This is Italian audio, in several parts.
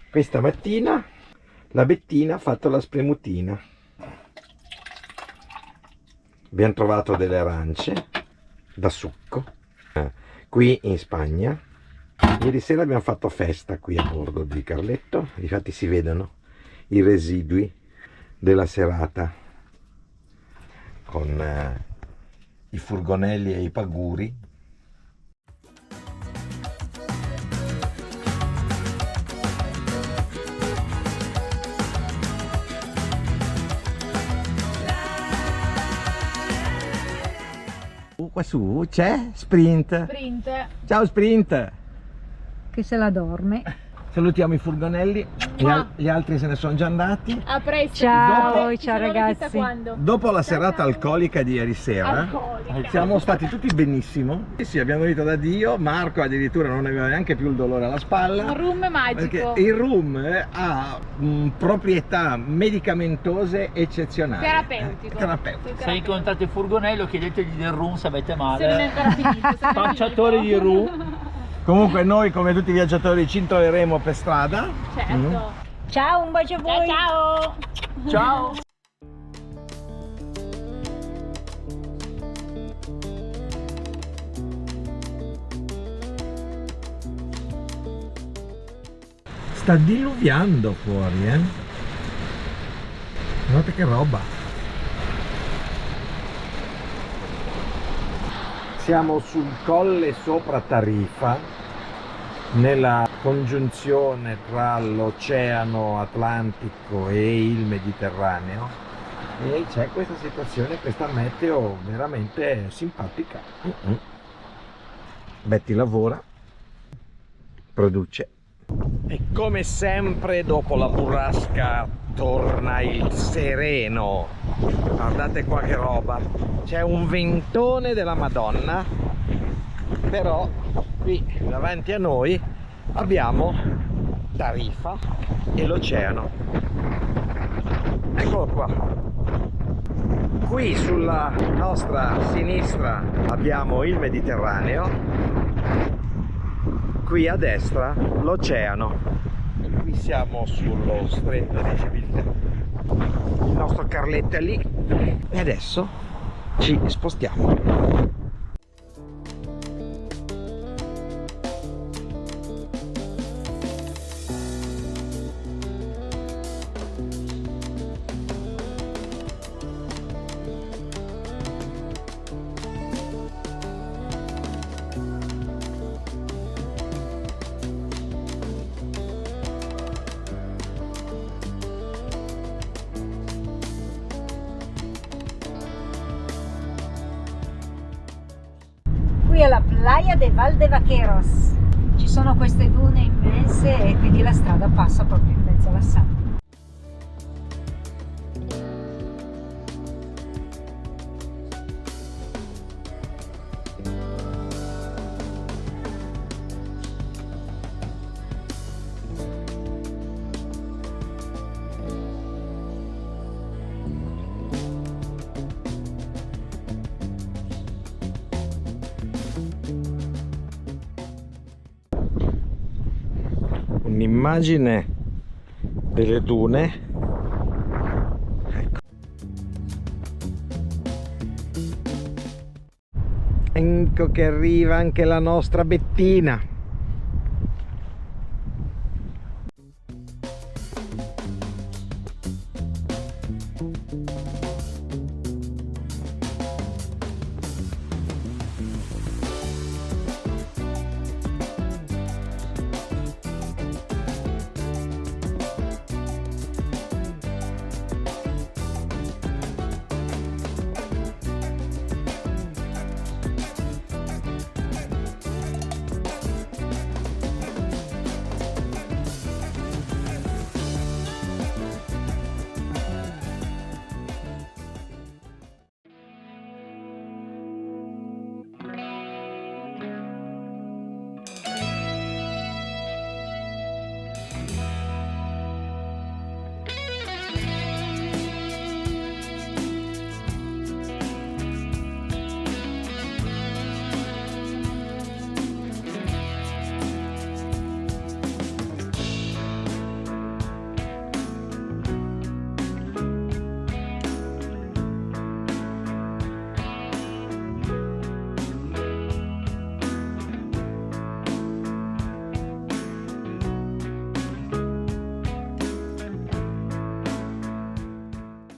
Questa mattina la Bettina ha fatto la spremutina. Abbiamo trovato delle arance da succo qui in Spagna. Ieri sera abbiamo fatto festa qui a bordo di Carletto, infatti si vedono i residui della serata con i furgonelli e i paguri. Qua su c'è Sprint. Sprint. Ciao Sprint. Che se la dorme. Salutiamo i furgonelli, gli altri se ne sono già andati. A presto. Ciao, Ci ciao vediamo ragazzi. chissà quando. Dopo la serata alcolica di ieri sera, Alcolica. siamo stati tutti benissimo. Sì, abbiamo venito da Dio. Marco addirittura non aveva neanche più il dolore alla spalla. Un rum magico. Perché il rum ha proprietà medicamentose eccezionali. Terapeutico. Se incontrate il furgonello chiedetegi del rum se avete Se non è male. ancora finito. Spacciatore di rum. Comunque noi, come tutti i viaggiatori, ci troveremo per strada. Certo. Ciao, un bacio a voi. Ciao. Ciao. Sta diluviando fuori, Guardate che roba. Siamo sul colle sopra Tarifa, nella congiunzione tra l'Oceano Atlantico e il Mediterraneo, e c'è questa situazione, questa meteo veramente simpatica. Betty lavora, produce. E come sempre dopo la burrasca torna il sereno. Guardate qua che roba, c'è un ventone della Madonna, però qui davanti a noi abbiamo Tarifa e l'oceano. Eccolo qua. Qui sulla nostra sinistra abbiamo il Mediterraneo, qui a destra l'oceano, e qui siamo sullo stretto di Gibilterra. Il nostro Carletto è lì e adesso ci spostiamo. Qui alla Playa de Valdevaqueros. Ci sono queste dune immense e quindi la strada passa proprio in mezzo alla sabbia. Un'immagine delle dune. Ecco. Ecco che arriva anche la nostra Bettina.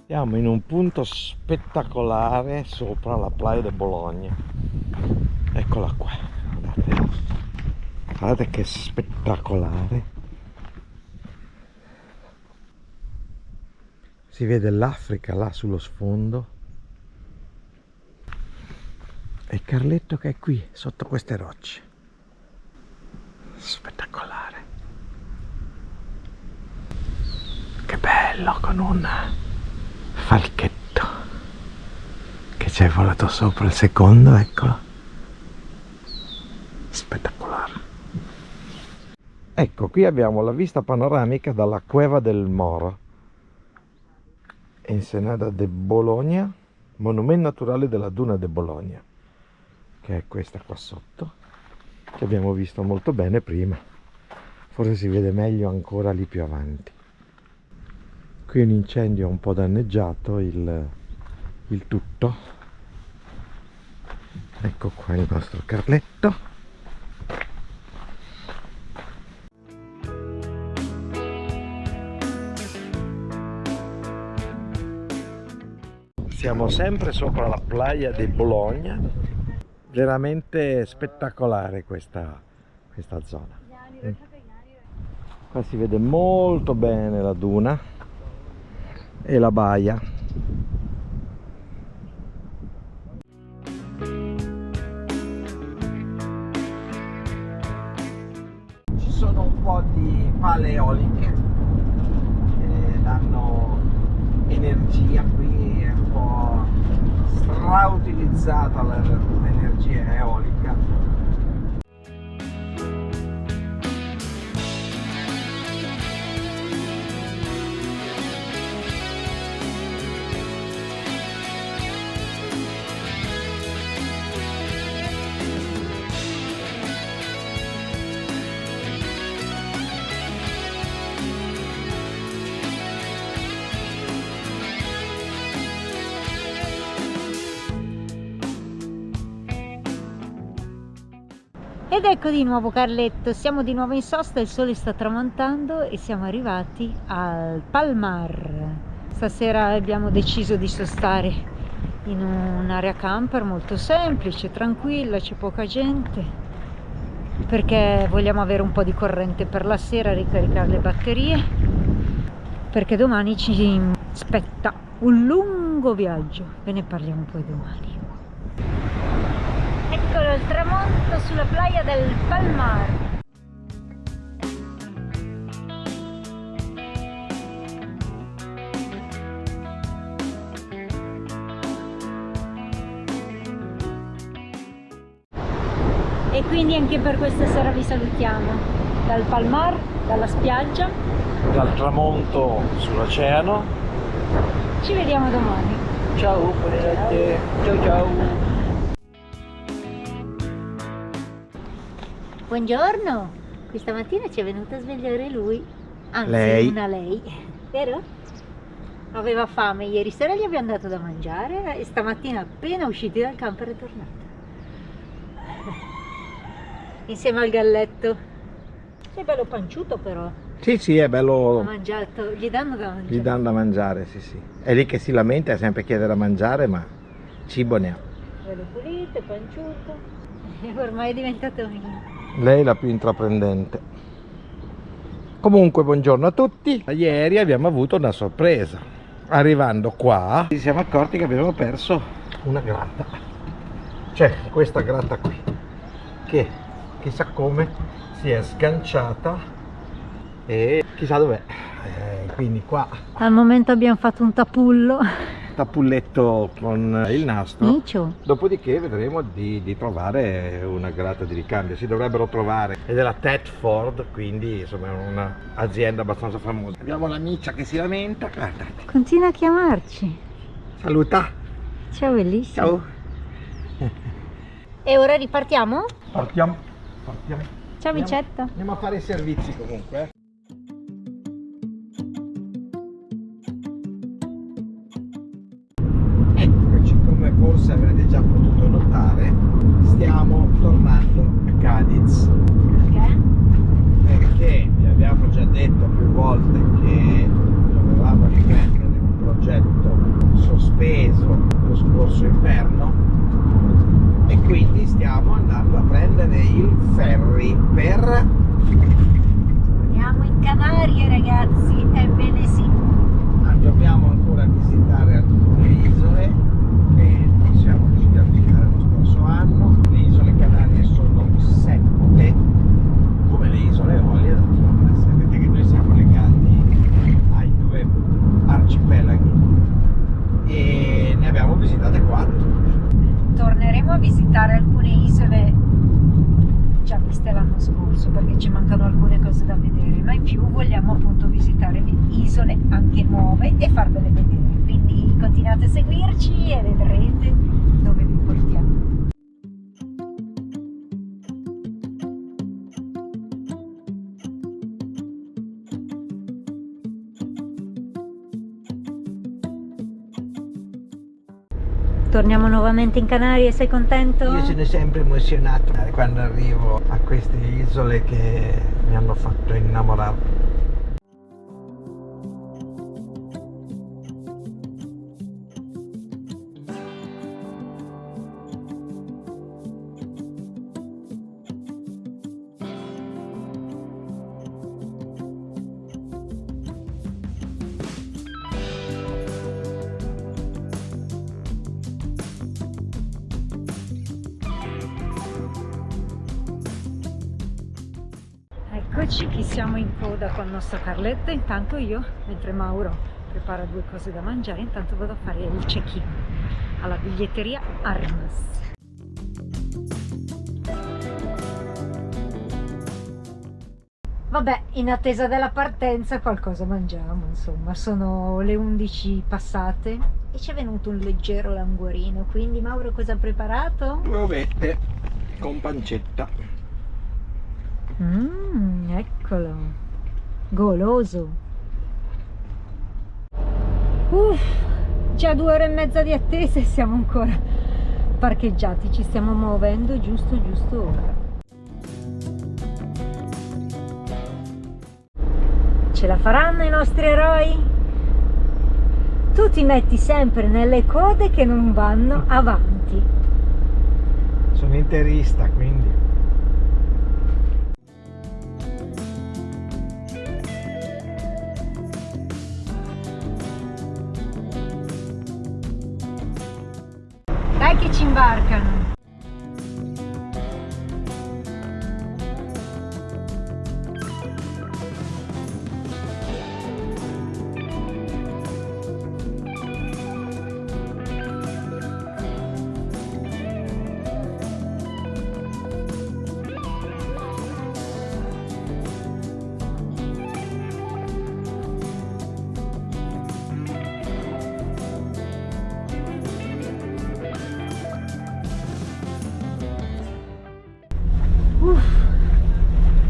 Siamo in un punto spettacolare sopra la Playa de Bologna. Eccola qua, guardate. Guardate che spettacolare. Si vede l'Africa là sullo sfondo. E Carletto che è qui, sotto queste rocce. Spettacolare. Che bello, con un falchetto che ci è volato sopra il secondo, eccolo. Spettacolare. Ecco, qui abbiamo la vista panoramica dalla Cueva del Moro, Ensenada de Bologna, monumento naturale della Duna de Bologna, che è questa qua sotto, che abbiamo visto molto bene prima. Forse si vede meglio ancora lì più avanti. Qui un incendio ha un po' danneggiato il tutto. Ecco qua il nostro Carletto. Siamo sempre sopra la Playa di Bologna. Veramente spettacolare questa zona. Qua si vede molto bene la duna e la baia. Ci sono un po' di pale eoliche che danno energia qui, è un po' strautilizzata l'energia eolica. Ed ecco di nuovo Carletto, siamo di nuovo in sosta, il sole sta tramontando e siamo arrivati al Palmar. Stasera abbiamo deciso di sostare in un'area camper molto semplice, tranquilla, c'è poca gente, perché vogliamo avere un po' di corrente per la sera, ricaricare le batterie, perché domani ci aspetta un lungo viaggio, ve ne parliamo poi domani. Eccolo il tramonto sulla playa del Palmar. E quindi anche per questa sera vi salutiamo dal Palmar, dalla spiaggia, Dal tramonto sull'oceano. ci vediamo domani. Ciao, buonanotte. Ciao ciao. Buongiorno, questa mattina ci è venuta a svegliare lui, anzi Lei. lei, vero? Aveva fame, ieri sera gli abbiamo dato da mangiare e stamattina appena usciti dal camper è tornata. Insieme al galletto. Sei bello panciuto però, Sì, è bello. ha mangiato, gli danno da mangiare. Gli danno da mangiare, sì. È lì che si lamenta, è sempre a chiedere da mangiare, ma cibo ne ha. Bello pulito, panciuto, e ormai è diventato mio. Lei è la più intraprendente. Comunque, buongiorno a tutti. Ieri abbiamo avuto una sorpresa. Arrivando qua, ci siamo accorti che abbiamo perso una gratta. Cioè, questa gratta qui, che chissà come si è sganciata e chissà dov'è. Quindi qua, Al momento abbiamo fatto un tapullo. tapulletto con il nastro. Micio. Dopodiché vedremo di trovare una gratta di ricambio. Si dovrebbero trovare, è della Thetford, quindi insomma è un'azienda abbastanza famosa. Abbiamo la miccia che si lamenta, guardate. Continua a chiamarci. Saluta. Ciao bellissimo. Ciao. E ora ripartiamo? Partiamo. Ciao Micetta. Andiamo a fare i servizi comunque. Eccoci, come forse avrete già potuto notare, stiamo tornando a Cadiz. Perché vi abbiamo già detto più volte che dovevamo riprendere un progetto Canarie, ragazzi, ebbene sì. Dobbiamo ancora visitare alcune isole che siamo riusciti a visitare lo scorso anno. Le isole Canarie sono 7, come le isole Eolie. Sapete che noi siamo legati ai 2 arcipelaghi e ne abbiamo visitate 4. Torneremo a visitare alcune isole già viste l'anno scorso perché ci mancano alcune cose da vedere, ma in più vogliamo appunto visitare isole anche nuove e farvele vedere, quindi continuate a seguirci e vedrete dove vi portiamo. Torniamo nuovamente in Canarie, sei contento? Io sono sempre emozionato quando arrivo a queste isole che mi hanno fatto innamorare. Eccoci, qui siamo in coda con il nostro Carletto. Intanto io, mentre Mauro prepara 2 cose da mangiare, intanto vado a fare il check-in alla biglietteria Armas. Vabbè, in attesa della partenza qualcosa mangiamo, insomma, sono le 11 passate e ci è venuto un leggero languorino, quindi Mauro cosa ha preparato? 2 ovette con pancetta. Eccolo, goloso. Già 2 ore e mezza di attesa e siamo ancora parcheggiati, ci stiamo muovendo giusto ora. Ce la faranno i nostri eroi? Tu ti metti sempre nelle code che non vanno avanti. Sono interista, quindi. Dai che ci imbarcano!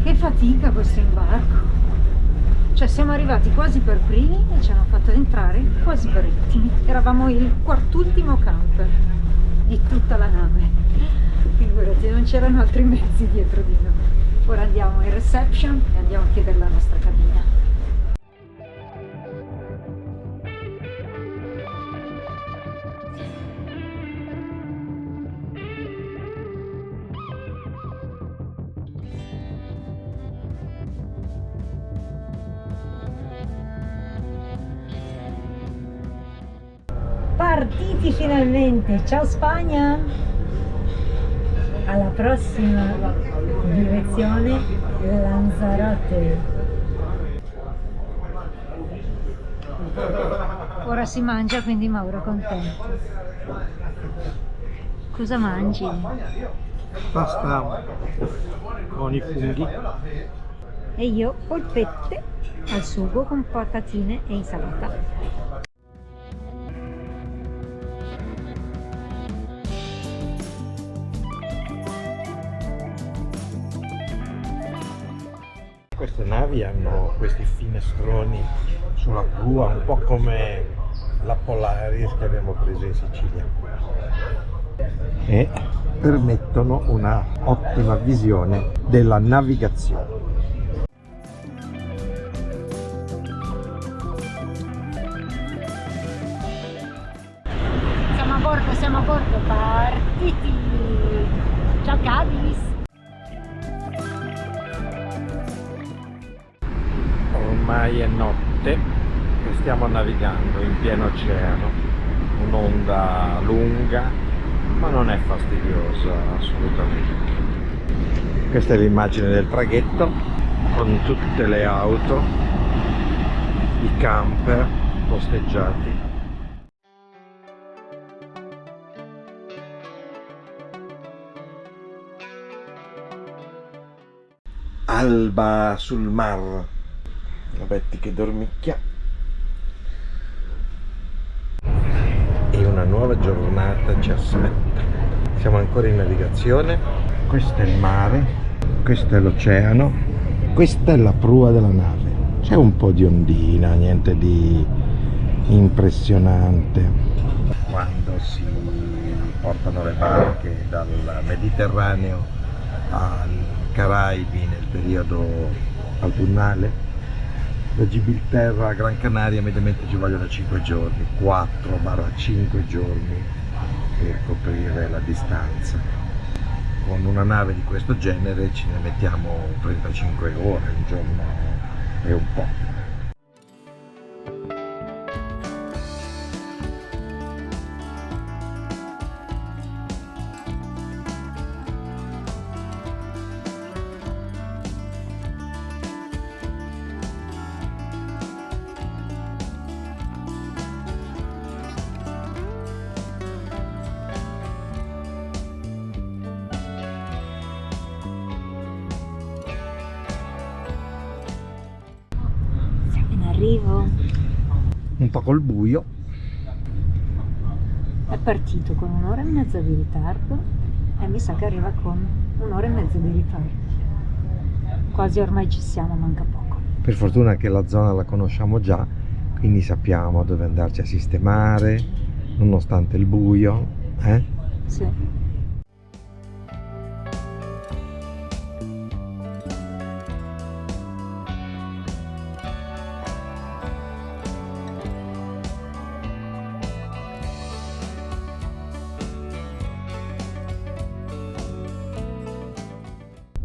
Che fatica questo imbarco, cioè siamo arrivati quasi per primi e ci hanno fatto entrare quasi per ultimi. Eravamo il 4º camper di tutta la nave, figurati, non c'erano altri mezzi dietro di noi. Ora andiamo in reception e andiamo a chiedere la nostra cabina. Partiti finalmente, ciao Spagna! Alla prossima direzione Lanzarote. Ora si mangia, quindi Mauro è contento. Cosa mangi? Pasta con i funghi. E io polpette al sugo con patatine e insalata. Queste navi hanno questi finestroni sulla prua, un po' come la Polaris che abbiamo preso in Sicilia, e permettono una ottima visione della navigazione. Siamo a bordo, partiti! Ciao Cadiz! ormai è notte e stiamo navigando in pieno oceano, un'onda lunga ma non è fastidiosa assolutamente. Questa è l'immagine del traghetto con tutte le auto, i camper posteggiati. Alba sul mar, la Betty che dormicchia e una nuova giornata ci aspetta. Siamo ancora in navigazione, questo è il mare, questo è l'oceano, questa è la prua della nave. C'è un po' di ondina, niente di impressionante. Quando si portano le barche dal Mediterraneo ai Caraibi nel periodo autunnale, da Gibilterra a Gran Canaria mediamente ci vogliono 5 giorni, 4-5 giorni per coprire la distanza. Con una nave di questo genere ci ne mettiamo 35 ore, un giorno e un po'. Arrivo. Un po' col buio. È partito con un'ora e mezza di ritardo e mi sa che arriva con un'ora e mezza di ritardo. Quasi ormai ci siamo, manca poco. Per fortuna che la zona la conosciamo già, quindi sappiamo dove andarci a sistemare, nonostante il buio. Sì.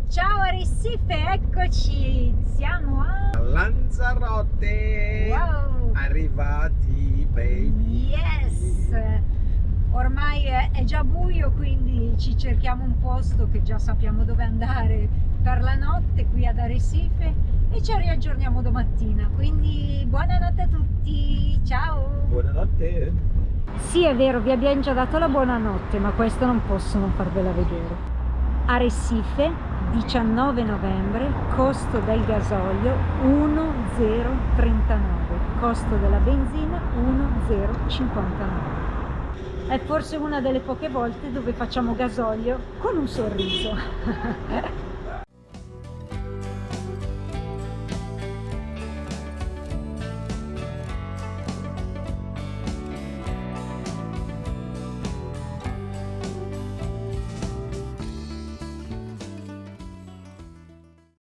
Ciao Arrecife, eccoci, siamo a Lanzarote! wow, Arrivati, baby! yes! Ormai è già buio, quindi ci cerchiamo un posto che già sappiamo dove andare per la notte qui ad Arrecife e ci riaggiorniamo domattina, quindi buonanotte a tutti, ciao! Buonanotte! Sì, è vero, vi abbiamo già dato la buonanotte, ma questo non posso non farvela vedere. Arrecife, 19 novembre, costo del gasolio 1,039, costo della benzina 1,059. È forse una delle poche volte dove facciamo gasolio con un sorriso.